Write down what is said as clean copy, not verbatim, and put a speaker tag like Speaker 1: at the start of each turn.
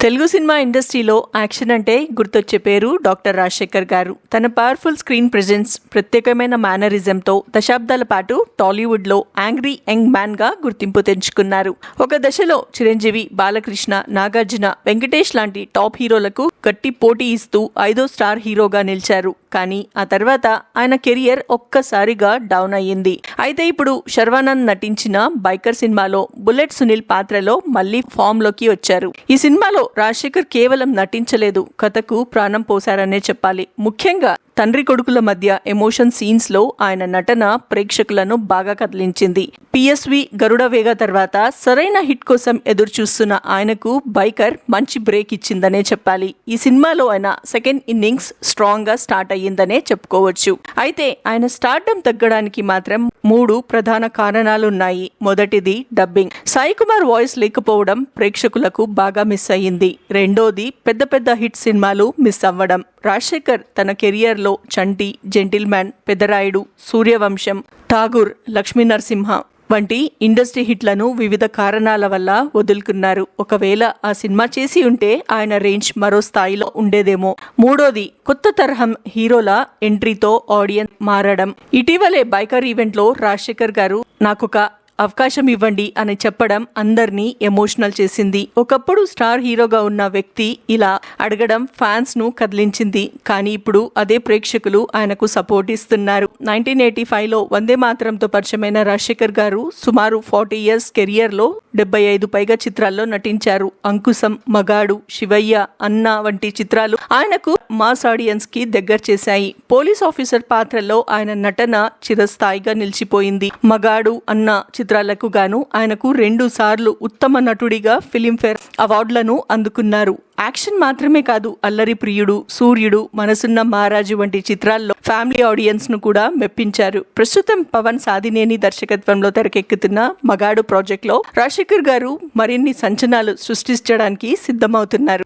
Speaker 1: Telugu cinema ఇండస్ట్రీలో action అంటే గుర్తొచ్చే పేరు డాక్టర్ రాజశేఖర్ గారు. తన పవర్ఫుల్ స్క్రీన్ ప్రెజెన్స్, ప్రత్యేకమైన మేనరిజంతో దశాబ్దాల పాటు టాలీవుడ్లో యాంగ్రీ యంగ్ మ్యాన్గా గుర్తింపు తెచ్చుకున్నారు. ఒక దశలో చిరంజీవి, బాలకృష్ణ, నాగార్జున, వెంకటేష్ లాంటి టాప్ హీరోలకు గట్టి పోటీ ఇస్తూ 5వ స్టార్ హీరోగా నిలిచారు. కానీ ఆ తర్వాత ఆయన కెరియర్ ఒక్కసారిగా డౌన్ అయ్యింది. అయితే ఇప్పుడు శర్వానంద్ నటించిన బైకర్ సినిమాలో బుల్లెట్ సునీల్ పాత్రలో మళ్లీ ఫామ్ లోకి వచ్చారు. ఈ సినిమాలో రాజశేఖర్ కేవలం నటించలేదు, కథకు ప్రాణం పోశారనే చెప్పాలి. ముఖ్యంగా తండ్రి కొడుకుల మధ్య ఎమోషన్ సీన్స్ లో ఆయన నటన ప్రేక్షకులను బాగా కదిలించింది. పిఎస్వి, గరుడ వేగ తర్వాత సరైన హిట్ కోసం ఎదురు చూస్తున్న ఆయనకు బైకర్ మంచి బ్రేక్ ఇచ్చిందనే చెప్పాలి. ఈ సినిమాలో ఆయన సెకండ్ ఇన్నింగ్స్ స్ట్రాంగ్ గా స్టార్ట్ అయ్యిందనే చెప్పుకోవచ్చు. అయితే ఆయన స్టార్డమ్ తగ్గడానికి మాత్రం 3 ప్రధాన కారణాలున్నాయి. మొదటిది డబ్బింగ్. సాయి కుమార్ వాయిస్ లేకపోవడం ప్రేక్షకులకు బాగా మిస్ అయ్యింది. రెండోది పెద్ద పెద్ద హిట్ సినిమాలు మిస్ అవ్వడం. రాజశేఖర్ తన కెరియర్లో చంటి, జెంటిల్మ్యాన్, పెదరాయుడు, సూర్యవంశం, ఠాగూర్, లక్ష్మీ నరసింహ వంటి ఇండస్ట్రీ హిట్లను వివిధ కారణాల వల్ల వదులుకున్నారు. ఒకవేళ ఆ సినిమా చేసి ఉంటే ఆయన రేంజ్ మరో స్థాయిలో ఉండేదేమో. మూడోది కొత్త తరహం హీరోల ఎంట్రీతో ఆడియన్స్ మారడం. ఇటీవలే బైకర్ ఈవెంట్లో రాజశేఖర్ గారు నాకొక అవకాశం ఇవ్వండి అని చెప్పడం అందరినీ ఎమోషనల్ చేసింది. ఒకప్పుడు స్టార్ హీరోగా ఉన్న వ్యక్తి ఇలా అడగడం ఫ్యాన్స్ ను కదిలించింది. కానీ ఇప్పుడు అదే ప్రేక్షకులు ఆయనకు సపోర్ట్ ఇస్తున్నారు. 1985లో వందే మాతరంతో పరిచయమైన రాజశేఖర్ గారు సుమారు 40 ఇయర్స్ కెరియర్ లో 75 పైగా చిత్రాల్లో నటించారు. అంకుశం, మగాడు, శివయ్య, అన్న వంటి చిత్రాలు ఆయనకు మాస్ ఆడియన్స్ కి దగ్గర చేశాయి. పోలీస్ ఆఫీసర్ పాత్రలో ఆయన నటన చిరస్థాయిగా నిలిచిపోయింది. మగాడు, అన్న చిత్రాలకు గాను ఆయనకు 2 సార్లు ఉత్తమ నటుడిగా ఫిలింఫేర్ అవార్డులను అందుకున్నారు. యాక్షన్ మాత్రమే కాదు, అల్లరి ప్రియుడు, సూర్యుడు, మనసున్న మహారాజు వంటి చిత్రాల్లో ఫ్యామిలీ ఆడియన్స్ ను కూడా మెప్పించారు. ప్రస్తుతం పవన్ సాధినేని దర్శకత్వంలో తెరకెక్కుతున్న మగాడు ప్రాజెక్ట్ లో రాజశేఖర్ గారు మరిన్ని సంచలనాలు సృష్టించడానికి సిద్ధమవుతున్నారు.